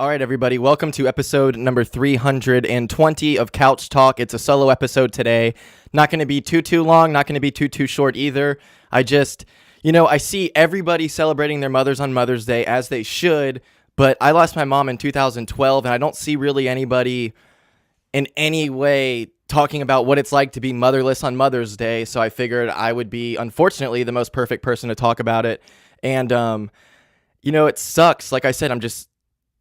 All right, everybody, welcome to episode number 320 of Couch Talk. It's a solo episode today. Not going to be too long, not going to be too short either. I see everybody celebrating their mothers on Mother's Day, as they should, but I lost my mom in 2012, and I don't see really anybody in any way talking about what it's like to be motherless on Mother's Day, so I figured I would be, unfortunately, the most perfect person to talk about it. And, it sucks. Like I said,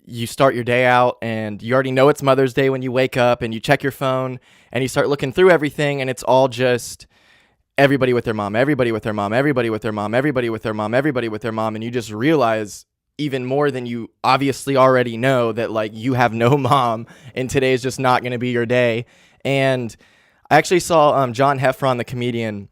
you start your day out and you already know it's Mother's Day when you wake up and you check your phone and you start looking through everything and it's all just everybody with their mom, everybody with their mom, everybody with their mom, everybody with their mom, everybody with their mom. And you just realize even more than you obviously already know that like you have no mom and today is just not going to be your day. And I actually saw John Heffron, the comedian,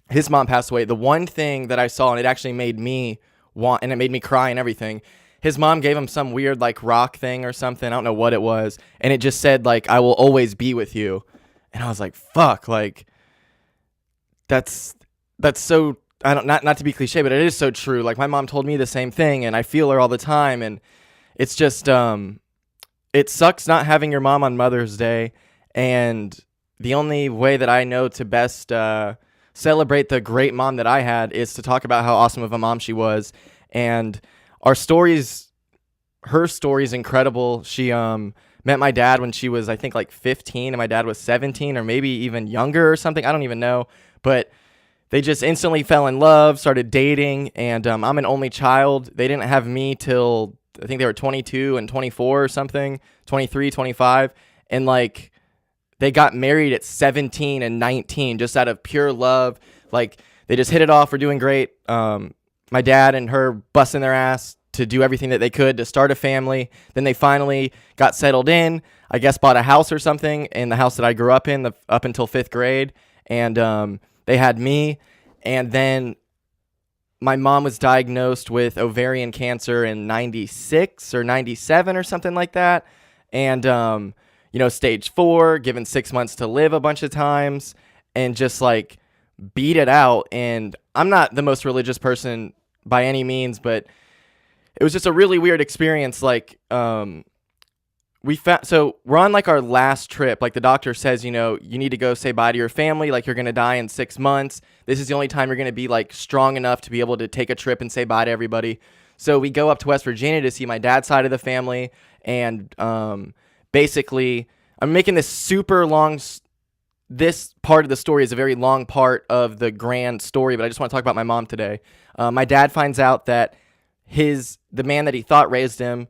his mom passed away. The one thing that I saw, and it actually made me and it made me cry and everything, his mom gave him some weird like rock thing or something. I don't know what it was. And it just said like, I will always be with you. And I was like, fuck, like that's so, not to be cliche, but it is so true. Like my mom told me the same thing and I feel her all the time. And it's just, it sucks not having your mom on Mother's Day. And the only way that I know to best, celebrate the great mom that I had is to talk about how awesome of a mom she was. And her story's incredible. She met my dad when she was, I think, like 15, and my dad was 17 or maybe even younger or something. I don't even know. But they just instantly fell in love, started dating, and I'm an only child. They didn't have me till, I think they were 22 and 24 or something, 23, 25. And, like, they got married at 17 and 19 just out of pure love. Like, they just hit it off. We're doing great. My dad and her busting their ass to do everything that they could to start a family. Then they finally got settled in, I guess bought a house or something in the house that I grew up in up until 5th grade. And they had me. And then my mom was diagnosed with ovarian cancer in 96 or 97 or something like that. And, stage 4, given 6 months to live a bunch of times and just like beat it out. And I'm not the most religious person by any means, but it was just a really weird experience. Like, so we're on like our last trip. Like the doctor says, you need to go say bye to your family. Like you're going to die in 6 months. This is the only time you're going to be like strong enough to be able to take a trip and say bye to everybody. So we go up to West Virginia to see my dad's side of the family. And, basically I'm making this super long, this part of the story is a very long part of the grand story, but I just want to talk about my mom today. My dad finds out that the man that he thought raised him,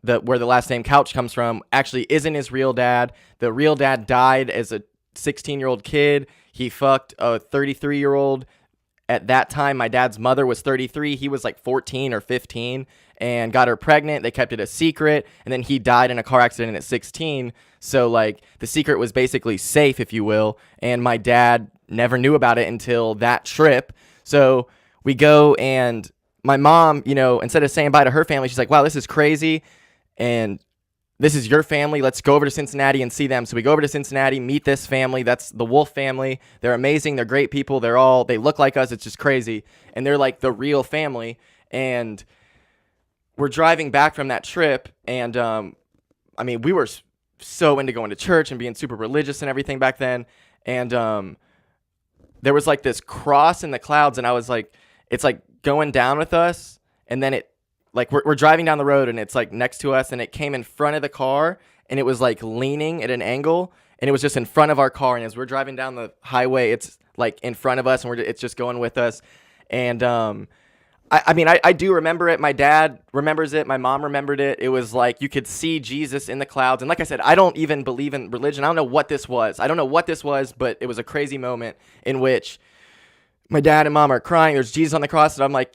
where the last name Couch comes from, actually isn't his real dad. The real dad died as a 16-year-old kid. He fucked a 33-year-old. At that time, my dad's mother was 33. He was like 14 or 15 and got her pregnant. They kept it a secret. And then he died in a car accident at 16. So like the secret was basically safe, if you will. And my dad never knew about it until that trip. So we go and my mom, instead of saying bye to her family, she's like, wow, this is crazy. And this is your family. Let's go over to Cincinnati and see them. So we go over to Cincinnati, meet this family. That's the Wolf family. They're amazing. They're great people. They look like us. It's just crazy. And they're like the real family. And we're driving back from that trip. And, we were so into going to church and being super religious and everything back then. And there was like this cross in the clouds. And I was like, it's like going down with us. And then we're driving down the road and it's like next to us and it came in front of the car and it was like leaning at an angle and it was just in front of our car. And as we're driving down the highway, it's like in front of us and it's just going with us. And, I do remember it. My dad remembers it. My mom remembered it. It was like you could see Jesus in the clouds. And like I said, I don't even believe in religion. I don't know what this was. But it was a crazy moment in which my dad and mom are crying. There's Jesus on the cross. And I'm like,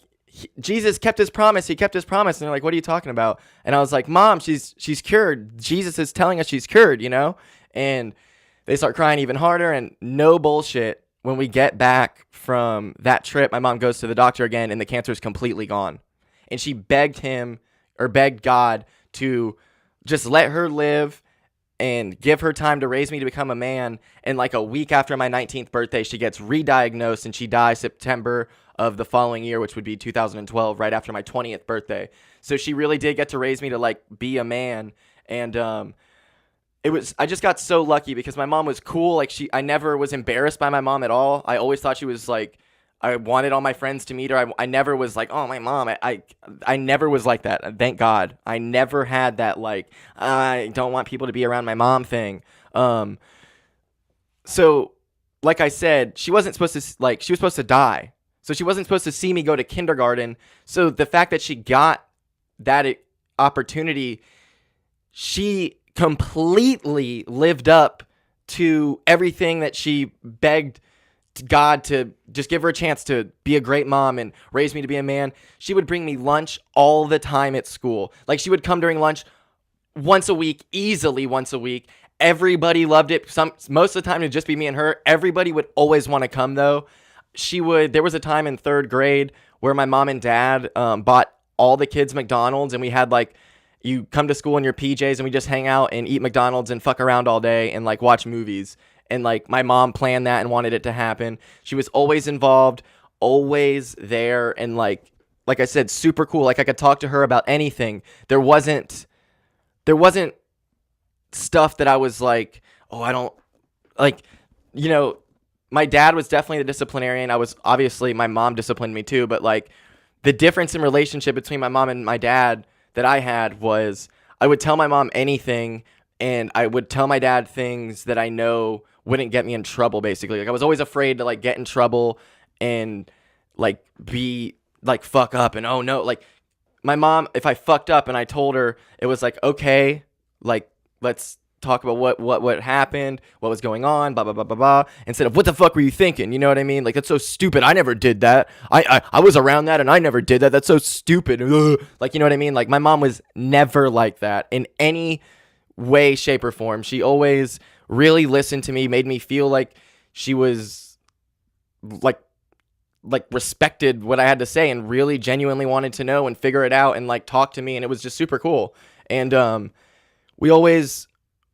Jesus kept his promise. He kept his promise. And they're like, what are you talking about? And I was like, Mom, she's cured. Jesus is telling us she's cured, And they start crying even harder and no bullshit. When we get back from that trip, my mom goes to the doctor again and the cancer is completely gone. And she begged God to just let her live and give her time to raise me to become a man. And like a week after my 19th birthday, she gets re-diagnosed and she dies September of the following year, which would be 2012, right after my 20th birthday. So she really did get to raise me to like be a man. And I just got so lucky because my mom was cool. Like I never was embarrassed by my mom at all. I always thought she was like, I wanted all my friends to meet her. I never was like, oh, my mom. I never was like that. Thank God. I never had that like, I don't want people to be around my mom thing. So like I said, she wasn't supposed to, like, she was supposed to die. So she wasn't supposed to see me go to kindergarten. So the fact that she got that opportunity, she completely lived up to everything that she begged God to just give her a chance to be a great mom and raise me to be a man. She would bring me lunch all the time at school. Like, she would come during lunch once a week, easily once a week. Everybody loved it. Most of the time it would just be me and her. Everybody would always want to come though. There was a time in 3rd grade where my mom and dad bought all the kids McDonald's, and we had like, you come to school in your PJs and we just hang out and eat McDonald's and fuck around all day and like watch movies. And like my mom planned that and wanted it to happen. She was always involved, always there, and like I said, super cool. Like, I could talk to her about anything. There wasn't stuff that I was like, oh, I don't like, my dad was definitely the disciplinarian. Obviously my mom disciplined me too, but like the difference in relationship between my mom and my dad that I had was I would tell my mom anything, and I would tell my dad things that I know wouldn't get me in trouble, basically. Like, I was always afraid to like get in trouble and like be like fuck up, and oh no, like my mom, if I fucked up and I told her, it was like, okay, like let's talk about what happened, what was going on, blah blah blah blah blah, instead of what the fuck were you thinking? You know what I mean? Like, that's so stupid. I never did that. I was around that and I never did that. That's so stupid. Ugh. Like, you know what I mean? Like, my mom was never like that in any way, shape, or form. She always really listened to me, made me feel like she was like respected what I had to say, and really genuinely wanted to know and figure it out and like talk to me, and it was just super cool. And we always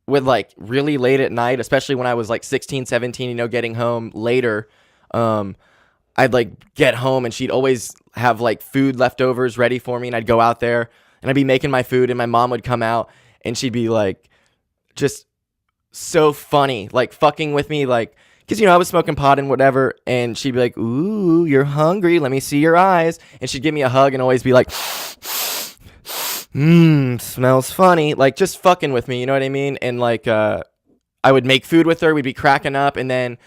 would like really late at night, especially when I was like 16, 17, getting home later, I'd like get home and she'd always have like food leftovers ready for me, and I'd go out there and I'd be making my food, and my mom would come out and she'd be like just so funny, like fucking with me, like, because I was smoking pot and whatever, and she'd be like, ooh, you're hungry, let me see your eyes, and she'd give me a hug and always be like, smells funny, like just fucking with me, you know what I mean? And like I would make food with her, we'd be cracking up, and then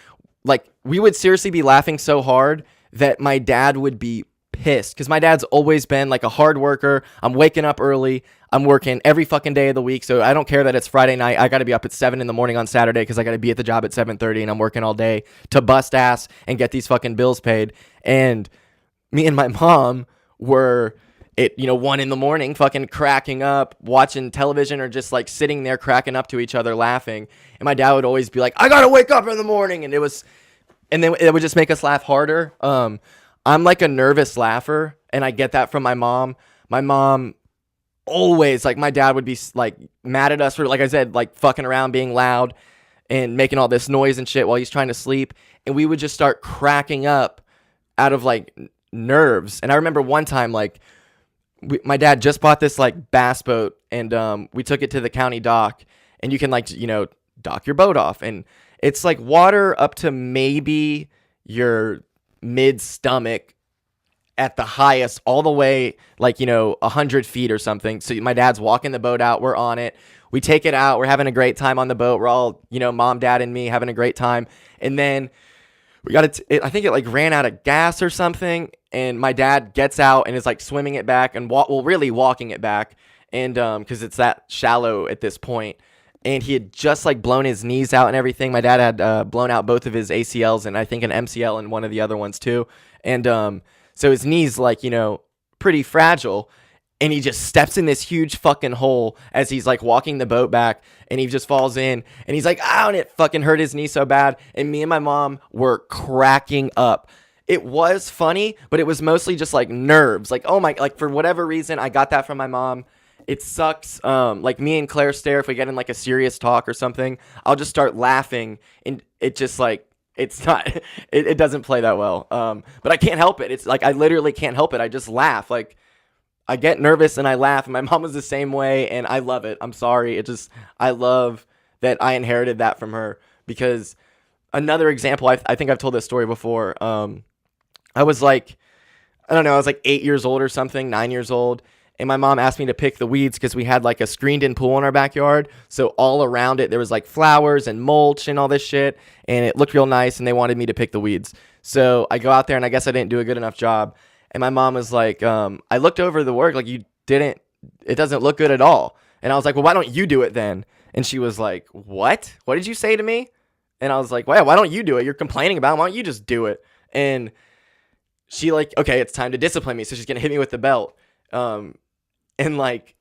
like we would seriously be laughing so hard that my dad would be pissed, because my dad's always been like a hard worker. I'm waking up early, I'm working every fucking day of the week, so I don't care that it's Friday night. I gotta be up at 7 in the morning on Saturday because I gotta be at the job at 7:30, and I'm working all day to bust ass and get these fucking bills paid. And me and my mom were at 1 in the morning fucking cracking up, watching television, or just like sitting there cracking up to each other laughing. And my dad would always be like, I gotta wake up in the morning, and then it would just make us laugh harder. I'm like a nervous laugher, and I get that from my mom. My mom always, like, my dad would be like mad at us for, like I said, like fucking around, being loud and making all this noise and shit while he's trying to sleep, and we would just start cracking up out of like nerves. And I remember one time, like, my dad just bought this like bass boat, and we took it to the county dock, and you can like dock your boat off, and it's like water up to maybe your mid stomach at the highest, all the way like 100 feet or something. So my dad's walking the boat out, we're on it, we take it out, we're having a great time on the boat, we're all mom, dad, and me having a great time. And then we got I think it like ran out of gas or something, and my dad gets out and is like swimming it back, and really walking it back, and because it's that shallow at this point. And he had just like blown his knees out and everything. My dad had blown out both of his ACLs, and I think an MCL and one of the other ones too. And so his knees like pretty fragile, and he just steps in this huge fucking hole as he's like walking the boat back, and he just falls in, and he's like, ow, and it fucking hurt his knee so bad. And me and my mom were cracking up. It was funny, but it was mostly just like nerves. Like, oh my, like for whatever reason, I got that from my mom. It sucks. Like me and Claire Stare, if we get in like a serious talk or something, I'll just start laughing, and it just like It's not. It doesn't play that well. But I can't help it. It's like I literally can't help it. I just laugh. Like I get nervous and I laugh. And my mom was the same way, and I love it. I'm sorry. I love that I inherited that from her. Because another example, I think I've told this story before. I was like, I don't know, I was like 8 years old or something, 9 years old. And my mom asked me to pick the weeds because we had like a screened-in pool in our backyard. So all around it, there was like flowers and mulch and all this shit. And it looked real nice, and they wanted me to pick the weeds. So I go out there, and I guess I didn't do a good enough job. And my mom was like, I looked over the work, like it doesn't look good at all. And I was like, well, why don't you do it then? And she was like, what? What did you say to me? And I was like, well, why don't you do it? You're complaining about it. Why don't you just do it? And she like, okay, it's time to discipline me. So she's going to hit me with the belt. And like,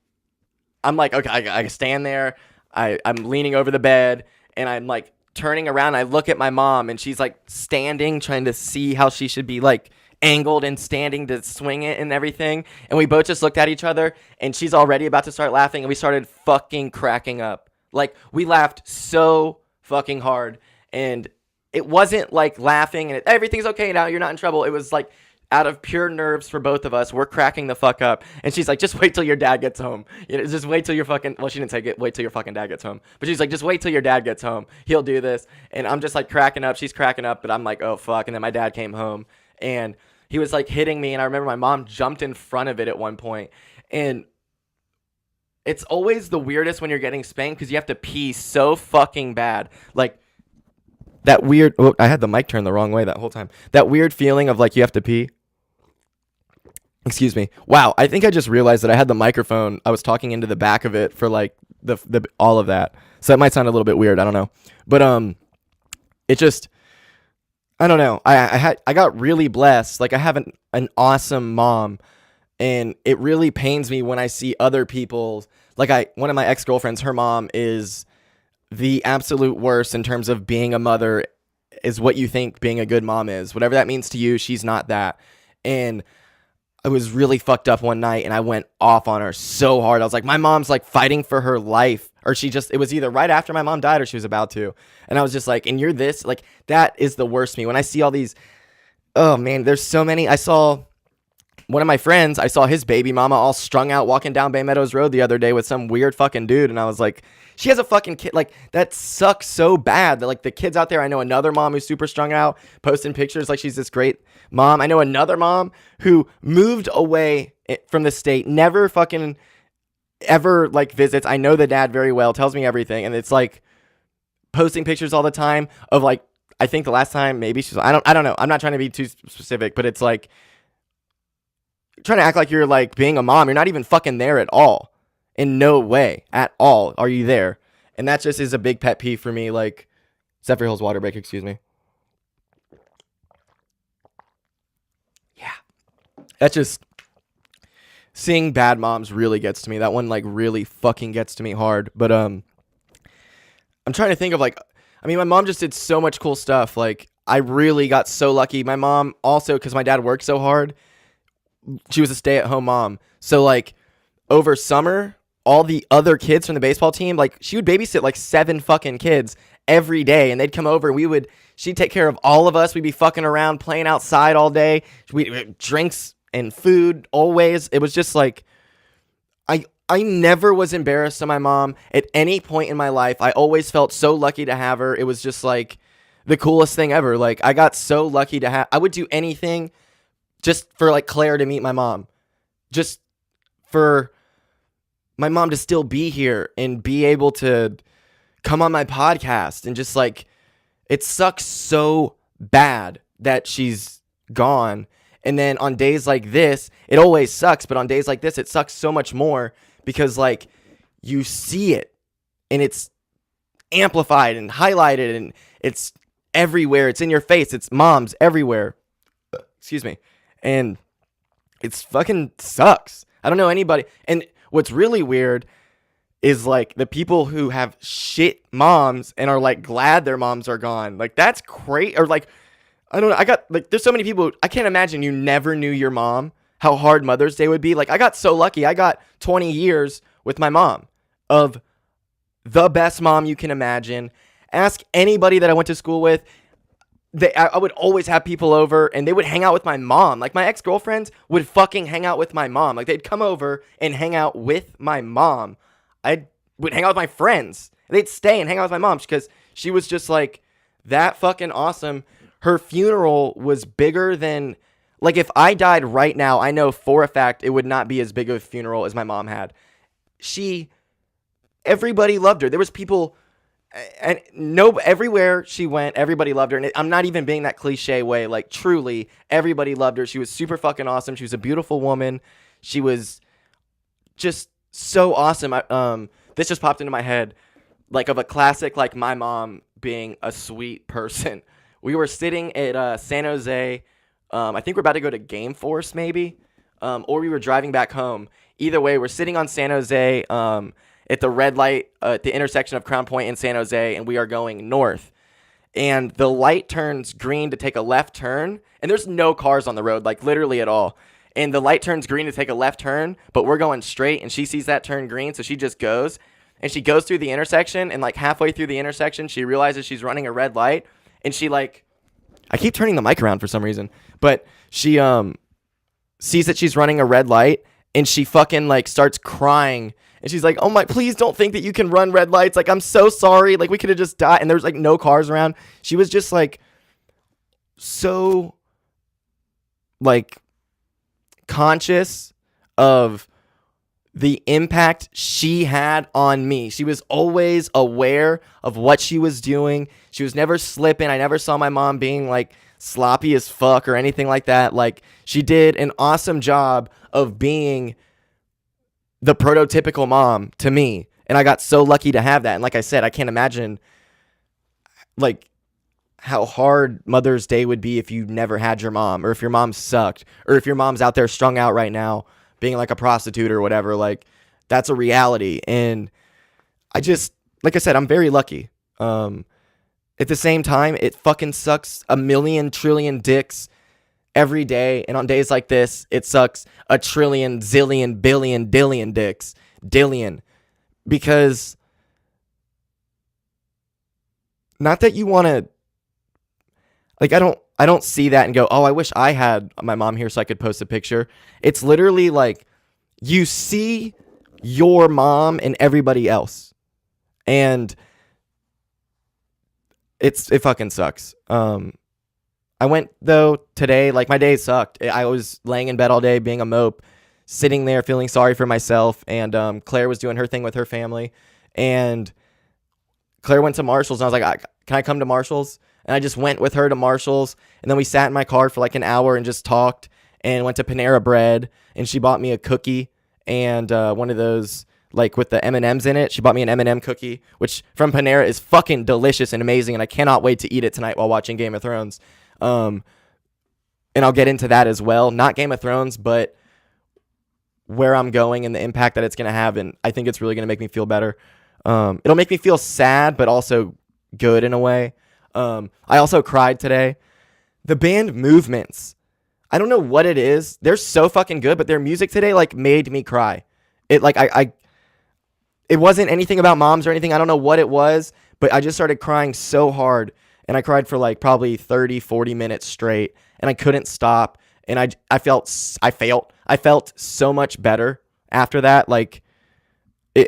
I'm like, okay, I stand there. I'm leaning over the bed, and I'm like turning around. I look at my mom, and she's like standing, trying to see how she should be like angled and standing to swing it and everything. And we both just looked at each other, and she's already about to start laughing, and we started fucking cracking up. Like we laughed so fucking hard, and it wasn't like laughing and everything's okay now, you're not in trouble. It was like out of pure nerves for both of us. We're cracking the fuck up. And she's like, just wait till your dad gets home. Just wait till your fucking, well, she didn't say wait till your fucking dad gets home. But she's like, just wait till your dad gets home. He'll do this. And I'm just like cracking up. She's cracking up, but I'm like, oh fuck. And then my dad came home, and he was like hitting me. And I remember my mom jumped in front of it at one point. And it's always the weirdest when you're getting spanked because you have to pee so fucking bad. Like that weird, oh, I had the mic turned the wrong way that whole time. That weird feeling of like you have to pee. Excuse me. Wow, I think I just realized that I had the microphone. I was talking into the back of it for like the all of that. So that might sound a little bit weird. I don't know. But it just, I don't know. I got really blessed. Like I have an awesome mom, and it really pains me when I see other people. Like one of my ex-girlfriends, her mom is the absolute worst in terms of being a mother, is what you think being a good mom is. Whatever that means to you, she's not that. And I was really fucked up one night, and I went off on her so hard. I was like, my mom's like fighting for her life, or it was either right after my mom died or she was about to. And I was just like, and you're this, like, that is the worst me. When I see all these, oh man, there's so many. I saw one of my friends, I saw his baby mama all strung out walking down Bay Meadows Road the other day with some weird fucking dude. And I was like, she has a fucking kid. Like, that sucks so bad. That, like, the kids out there, I know another mom who's super strung out, posting pictures like she's this great mom. I know another mom who moved away from the state, never fucking ever, like, visits. I know the dad very well, tells me everything. And it's like posting pictures all the time of, like, I think the last time maybe she's, I don't know. I'm not trying to be too specific, but it's like, trying to act like you're like being a mom. You're not even fucking there at all. In no way at all are you there. And that just is a big pet peeve for me. Like, Zephyr Hill's water break, excuse me. Yeah. That's just, seeing bad moms really gets to me. That one like really fucking gets to me hard. But I'm trying to think of like, I mean, my mom just did so much cool stuff. Like, I really got so lucky. My mom also, because my dad worked so hard, she was a stay-at-home mom. So, like, over summer, all the other kids from the baseball team, like, she would babysit, like, 7 fucking kids every day. And they'd come over, and she'd take care of all of us. We'd be fucking around, playing outside all day. Drinks and food, always. It was just, like, I never was embarrassed of my mom at any point in my life. I always felt so lucky to have her. It was just, like, the coolest thing ever. Like, I got so lucky to have... I would do anything just for, like, Claire to meet my mom. Just for my mom to still be here and be able to come on my podcast. And just, like, it sucks so bad that she's gone. And then on days like this, it always sucks. But on days like this, it sucks so much more because, like, you see it. And it's amplified and highlighted. And it's everywhere. It's in your face. It's moms everywhere. Excuse me. And it's fucking sucks. I don't know anybody. And what's really weird is like the people who have shit moms and are like glad their moms are gone. Like, that's great. Or like, I don't know. I got like, there's so many people. I can't imagine you never knew your mom, how hard Mother's Day would be. Like, I got so lucky. I got 20 years with my mom of the best mom you can imagine. Ask anybody that I went to school with. I would always have people over and they would hang out with my mom. Like my ex-girlfriends would fucking hang out with my mom. Like they'd come over and hang out with my mom. I would hang out with my friends. They'd stay and hang out with my mom because she was just like that fucking awesome. Her funeral was bigger than, like, if I died right now, I know for a fact it would not be as big of a funeral as my mom had. Everybody loved her. There was people, and everywhere she went, everybody loved her. And I'm not even being that cliche way. Like, truly, everybody loved her. She was super fucking awesome. She was a beautiful woman. She was just so awesome. This just popped into my head, like, of a classic, like, my mom being a sweet person. We were sitting at San Jose. I think we're about to go to Game Force, maybe, or we were driving back home. Either way, we're sitting on San Jose at the red light at the intersection of Crown Point and San Jose, and we are going north. And the light turns green to take a left turn, and there's no cars on the road, like literally at all. And the light turns green to take a left turn, but we're going straight, and she sees that turn green, so she just goes. And she goes through the intersection, and like halfway through the intersection, she realizes she's running a red light, and she like, I keep turning the mic around for some reason, but she sees that she's running a red light, and she fucking like starts crying, and she's like, oh my, please don't think that you can run red lights, like I'm so sorry, like we could have just died. And there's like no cars around. She was just like so like conscious of the impact she had on me. She was always aware of what she was doing. She was never slipping. I never saw my mom being like sloppy as fuck or anything like that. Like, she did an awesome job of being the prototypical mom to me. And I got so lucky to have that. And like I said, I can't imagine like how hard Mother's Day would be if you never had your mom, or if your mom sucked, or if your mom's out there strung out right now being like a prostitute or whatever. Like, that's a reality. And I just, like I said, I'm very lucky. At the same time, it fucking sucks a million trillion dicks every day. And on days like this, it sucks a trillion, zillion, billion, dillion dicks. Dillion. Because not that you want to, like, I don't see that and go, oh, I wish I had my mom here so I could post a picture. It's literally like you see your mom and everybody else. And it fucking sucks. I went, though, today, like, my day sucked. I was laying in bed all day being a mope, sitting there feeling sorry for myself. And Claire was doing her thing with her family. And Claire went to Marshall's, and I was like, can I come to Marshall's? And I just went with her to Marshall's, and then we sat in my car for like an hour and just talked, and went to Panera Bread, and she bought me a cookie and one of those like with the M&Ms in it. She bought me an M&M cookie, which from Panera is fucking delicious and amazing, and I cannot wait to eat it tonight while watching Game of Thrones. And I'll get into that as well. Not Game of Thrones, but where I'm going and the impact that it's going to have, and I think it's really going to make me feel better. It'll make me feel sad, but also good in a way. I also cried today. The band Movements, I don't know what it is. They're so fucking good, but their music today like made me cry. It like it wasn't anything about moms or anything. I don't know what it was, but I just started crying so hard, and I cried for like probably 30, 40 minutes straight, and I couldn't stop. And I felt so much better after that. Like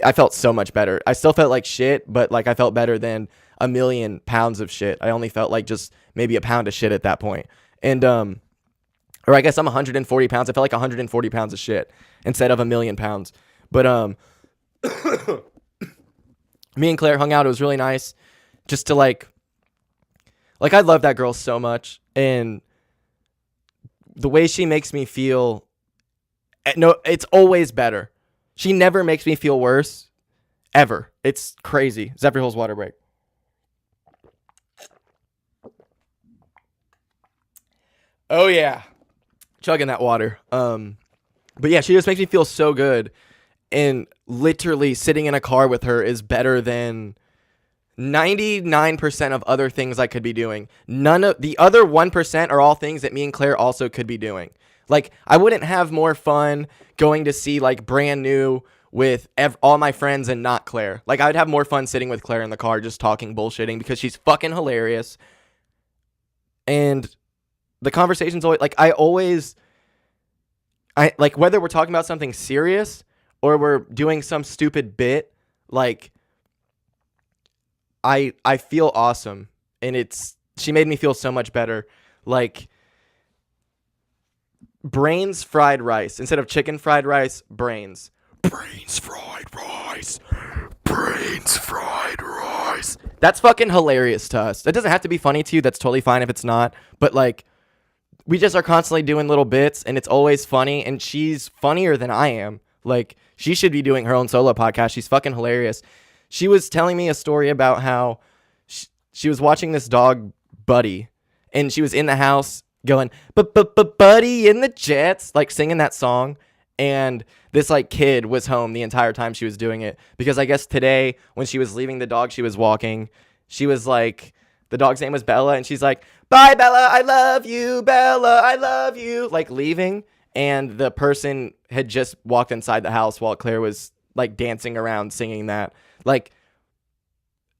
I felt so much better. I still felt like shit, but like I felt better than a million pounds of shit. I only felt like just maybe a pound of shit at that point. And or I guess I'm 140 pounds. I felt like 140 pounds of shit instead of a million pounds. But me and Claire hung out. It was really nice just to like I love that girl so much, and the way she makes me feel, no, it's always better. She never makes me feel worse ever. It's crazy. Zephyr Hills water break. Oh yeah, chugging that water. But yeah, she just makes me feel so good, and literally sitting in a car with her is better than 99% of other things I could be doing. None of the other 1% are all things that me and Claire also could be doing. Like, I wouldn't have more fun going to see like Brand New with all my friends and not Claire. Like, I would have more fun sitting with Claire in the car just talking bullshitting because she's fucking hilarious. And the conversation's always like, I like, whether we're talking about something serious or we're doing some stupid bit, like I feel awesome, and she made me feel so much better. Like, brains fried rice instead of chicken fried rice. Brains fried rice. Brains fried rice. That's fucking hilarious to us. That doesn't have to be funny to you. That's totally fine if it's not. But like, we just are constantly doing little bits, and it's always funny, and she's funnier than I am. Like, she should be doing her own solo podcast. She's fucking hilarious. She was telling me a story about how she was watching this dog, Buddy, and she was in the house going, but Buddy in the Jets, like singing that song, and this like kid was home the entire time she was doing it, because I guess today when she was leaving the dog she was walking, she was like, the dog's name was Bella, and she's like, bye, Bella, I love you, Bella, I love you, like leaving. And the person had just walked inside the house while Claire was like dancing around singing that. Like,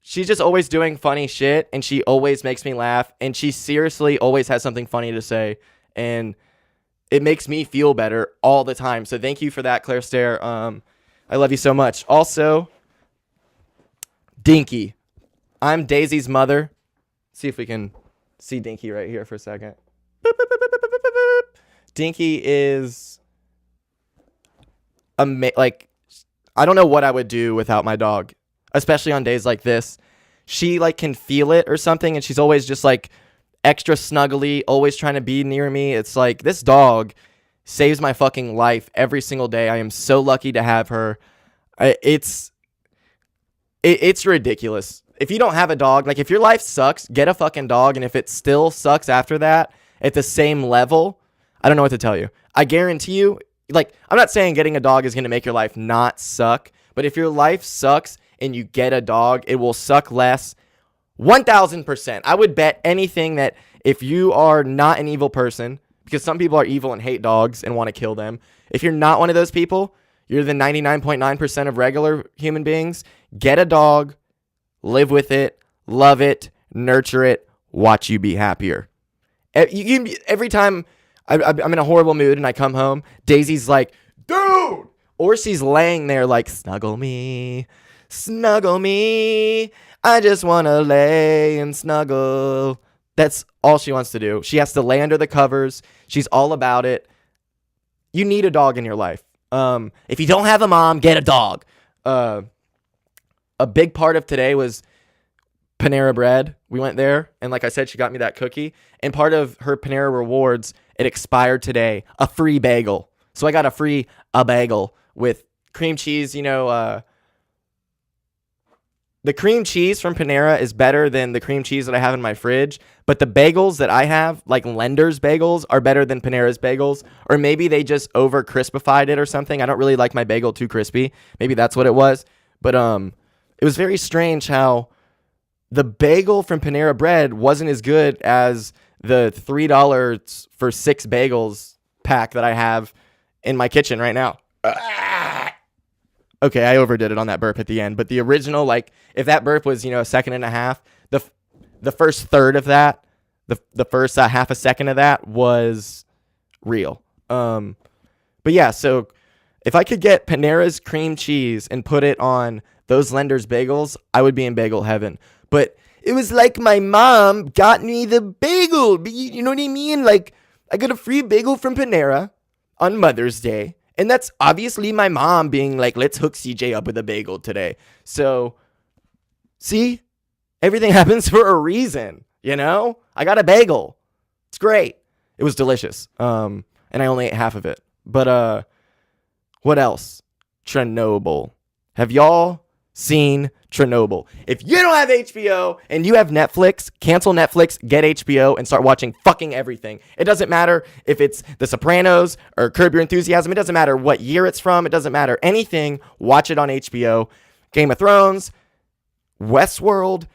she's just always doing funny shit, and she always makes me laugh, and she seriously always has something funny to say, and it makes me feel better all the time. So thank you for that, Claire Stair. I love you so much. Also, Dinky. I'm Daisy's mother. See if we can see Dinky right here for a second. Dinky is like, I don't know what I would do without my dog, especially on days like this. She like can feel it or something, and she's always just like extra snuggly, always trying to be near me. It's like, this dog saves my fucking life every single day. I am so lucky to have her. It's ridiculous. If you don't have a dog, like if your life sucks, get a fucking dog. And if it still sucks after that at the same level, I don't know what to tell you. I guarantee you, like, I'm not saying getting a dog is going to make your life not suck, but if your life sucks and you get a dog, it will suck less. 1000%. I would bet anything that if you are not an evil person, because some people are evil and hate dogs and want to kill them, if you're not one of those people, you're the 99.9% of regular human beings, get a dog, live with it, love it, nurture it, watch you be happier. Every time I'm in a horrible mood and I come home, Daisy's like, dude! Or she's laying there like, snuggle me, I just want to lay and snuggle. That's all she wants to do. She has to lay under the covers. She's all about it. You need a dog in your life. If you don't have a mom, get a dog. A big part of today was Panera Bread. We went there, and like I said, she got me that cookie. And part of her Panera rewards, it expired today. A free bagel. So I got a bagel with cream cheese. You know, the cream cheese from Panera is better than the cream cheese that I have in my fridge. But the bagels that I have, like Lender's bagels, are better than Panera's bagels. Or maybe they just over crispified it or something. I don't really like my bagel too crispy. Maybe that's what it was. But it was very strange how the bagel from Panera Bread wasn't as good as the $3 for 6 bagels pack that I have in my kitchen right now. Okay, I overdid it on that burp at the end, but the original, like, if that burp was, a second and a half, the first third of that, the first half a second of that was real. But yeah, so if I could get Panera's cream cheese and put it on those Lender's bagels, I would be in bagel heaven. But it was like my mom got me the bagel. You know what I mean? Like, I got a free bagel from Panera on Mother's Day. And that's obviously my mom being like, let's hook CJ up with a bagel today. So, see? Everything happens for a reason, I got a bagel. It's great. It was delicious. And I only ate half of it. But, what else? Chernobyl. Have y'all seen Chernobyl? If you don't have HBO and you have Netflix, cancel Netflix, get HBO, and start watching fucking everything. It doesn't matter if it's The Sopranos or Curb Your Enthusiasm. It doesn't matter what year it's from. It doesn't matter anything. Watch it on HBO. Game of Thrones, Westworld,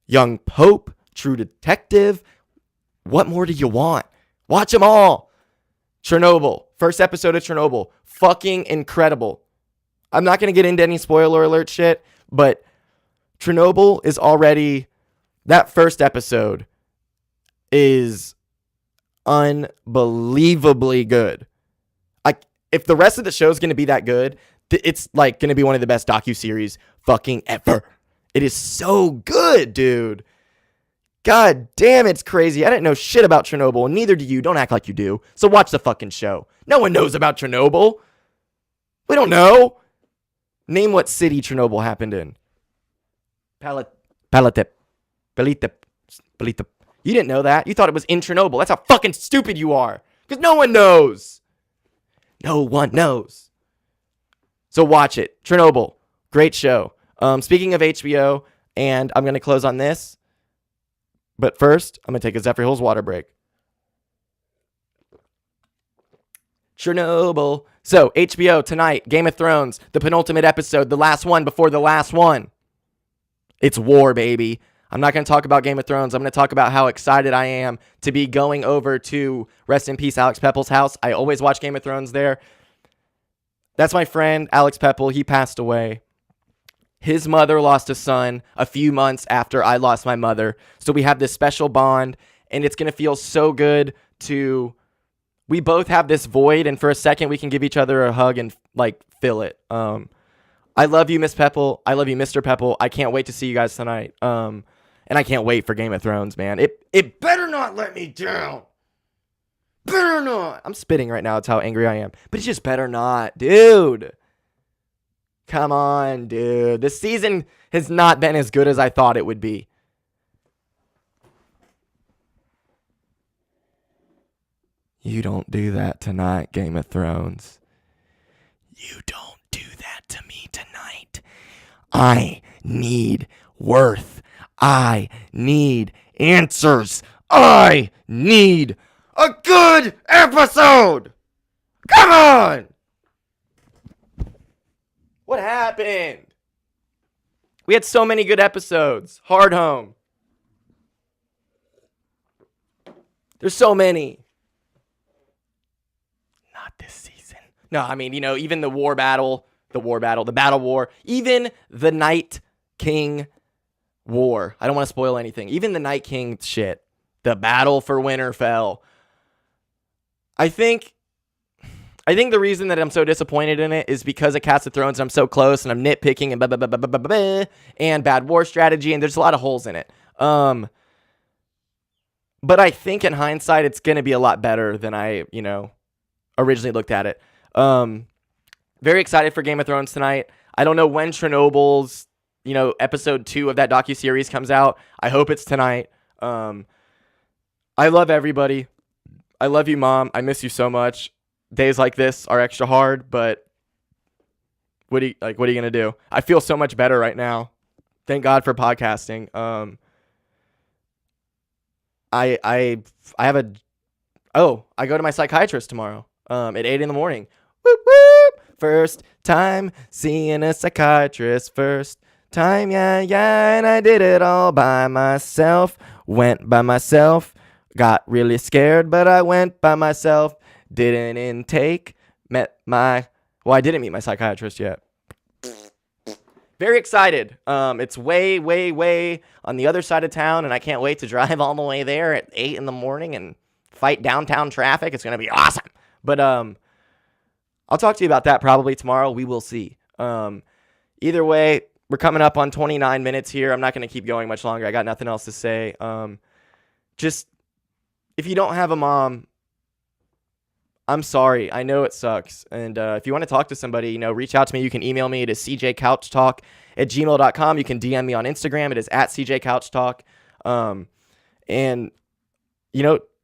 Young Pope, True Detective. What more do you want? Watch them all. Chernobyl. First episode of Chernobyl. Fucking incredible. I'm not going to get into any spoiler alert shit, but Chernobyl is already, that first episode is unbelievably good. Like, if the rest of the show is going to be that good, it's like going to be one of the best docuseries fucking ever. It is so good, dude. God damn, it's crazy. I didn't know shit about Chernobyl, and neither do you. Don't act like you do. So watch the fucking show. No one knows about Chernobyl. We don't know. Name what city Chernobyl happened in. Palatip. You didn't know that. You thought it was in Chernobyl. That's how fucking stupid you are. Because no one knows. No one knows. So watch it. Chernobyl. Great show. Speaking of HBO, and I'm going to close on this. But first, I'm going to take a Zephyr Hills water break. Chernobyl. So, HBO tonight, Game of Thrones, the penultimate episode, the last one before the last one. It's war, baby. I'm not going to talk about Game of Thrones. I'm going to talk about how excited I am to be going over to, rest in peace, Alex Pepple's house. I always watch Game of Thrones there. That's my friend, Alex Pepple. He passed away. His mother lost a son a few months after I lost my mother. So we have this special bond, and it's going to feel so good to... We both have this void, and for a second, we can give each other a hug and, like, fill it. I love you, Miss Pepple. I love you, Mr. Pepple. I can't wait to see you guys tonight. And I can't wait for Game of Thrones, man. It better not let me down. Better not. I'm spitting right now. That's how angry I am. But it just better not. Dude. Come on, dude. This season has not been as good as I thought it would be. You don't do that tonight, Game of Thrones. You don't do that to me tonight. I need worth. I need answers. I need a good episode. Come on. What happened? We had so many good episodes. Hard Home. There's so many. Not this season. No, I mean, even the battle war, even the Night King war. I don't want to spoil anything. Even the Night King shit. The battle for Winterfell. I think the reason that I'm so disappointed in it is because of Cast of Thrones and I'm so close and I'm nitpicking and and bad war strategy and there's a lot of holes in it. But I think in hindsight it's going to be a lot better than I, originally looked at it. Very excited for Game of Thrones tonight. I don't know when Chernobyl's, episode 2 of that docuseries comes out. I hope it's tonight. I love everybody. I love you, Mom. I miss you so much. Days like this are extra hard, but what are you going to do? I feel so much better right now. Thank God for podcasting. I go to my psychiatrist tomorrow, at 8 a.m. Whoop, whoop. First time seeing a psychiatrist. First time, yeah, and I did it all by myself. Went by myself. Got really scared, but I went by myself. Didn't intake. I didn't meet my psychiatrist yet. Very excited. It's way, way, way on the other side of town, and I can't wait to drive all the way there at 8 a.m. and fight downtown traffic. It's going to be awesome. But I'll talk to you about that probably tomorrow. We will see. Either way, we're coming up on 29 minutes here. I'm not going to keep going much longer. I got nothing else to say. Just, if you don't have a mom, I'm sorry. I know it sucks. And if you want to talk to somebody, reach out to me. You can email me to cjcouchtalk@gmail.com. You can DM me on Instagram. It is @cjcouchtalk. And,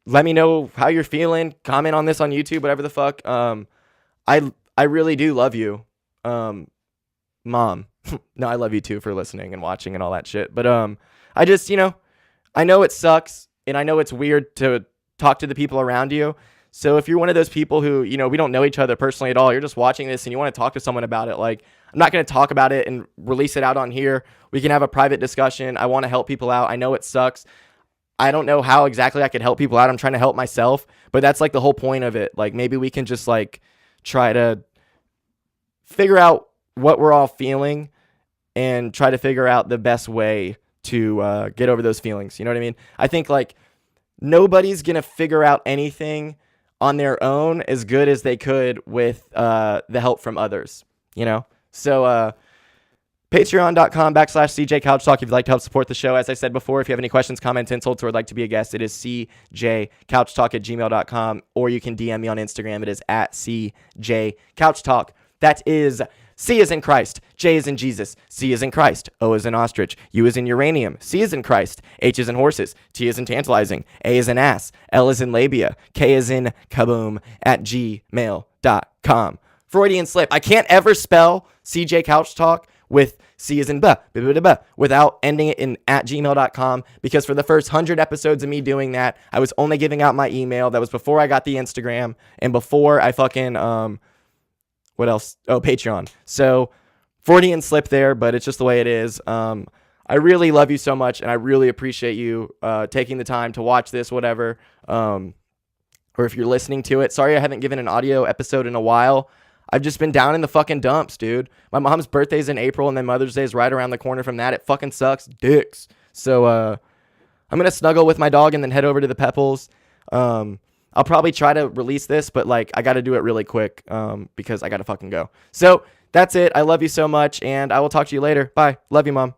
let me know how you're feeling. Comment on this on YouTube, whatever the fuck. I really do love you, Mom. No, I love you too for listening and watching and all that shit. But I just, I know it sucks. And I know it's weird to talk to the people around you. So if you're one of those people who, we don't know each other personally at all, you're just watching this and you want to talk to someone about it, I'm not going to talk about it and release it out on here. We can have a private discussion. I want to help people out. I know it sucks. I don't know how exactly I could help people out. I'm trying to help myself, but that's the whole point of it. Maybe we can just try to figure out what we're all feeling and try to figure out the best way to get over those feelings. You know what I mean? I think nobody's going to figure out anything on their own as good as they could with the help from others, you know? So, patreon.com/CJ Couch Talk if you'd like to help support the show. As I said before, if you have any questions, comments, insults, or would like to be a guest, it is cjcouchtalk@gmail.com, or you can DM me on Instagram. It is @CJCouchTalk. That is C is in Christ, J is in Jesus, C is in Christ, O is in ostrich, U is in uranium, C is in Christ, H is in horses, T is in tantalizing, A is in ass, L is in labia, K is in kaboom @gmail.com. Freudian slip. I can't ever spell CJ Couch Talk with C is in without ending it in @gmail.com, because for the first 100 episodes of me doing that, I was only giving out my email. That was before I got the Instagram and before I fucking, what else? Oh, Patreon. So Freudian slip there, but it's just the way it is. I really love you so much, and I really appreciate you taking the time to watch this, whatever, or if you're listening to it. Sorry I haven't given an audio episode in a while. I've just been down in the fucking dumps, dude. My mom's birthday's in April, and then Mother's Day is right around the corner from that. It fucking sucks dicks. So I'm going to snuggle with my dog and then head over to the Pepples. I'll probably try to release this, but like I got to do it really quick because I got to fucking go. So that's it. I love you so much, and I will talk to you later. Bye. Love you, Mom.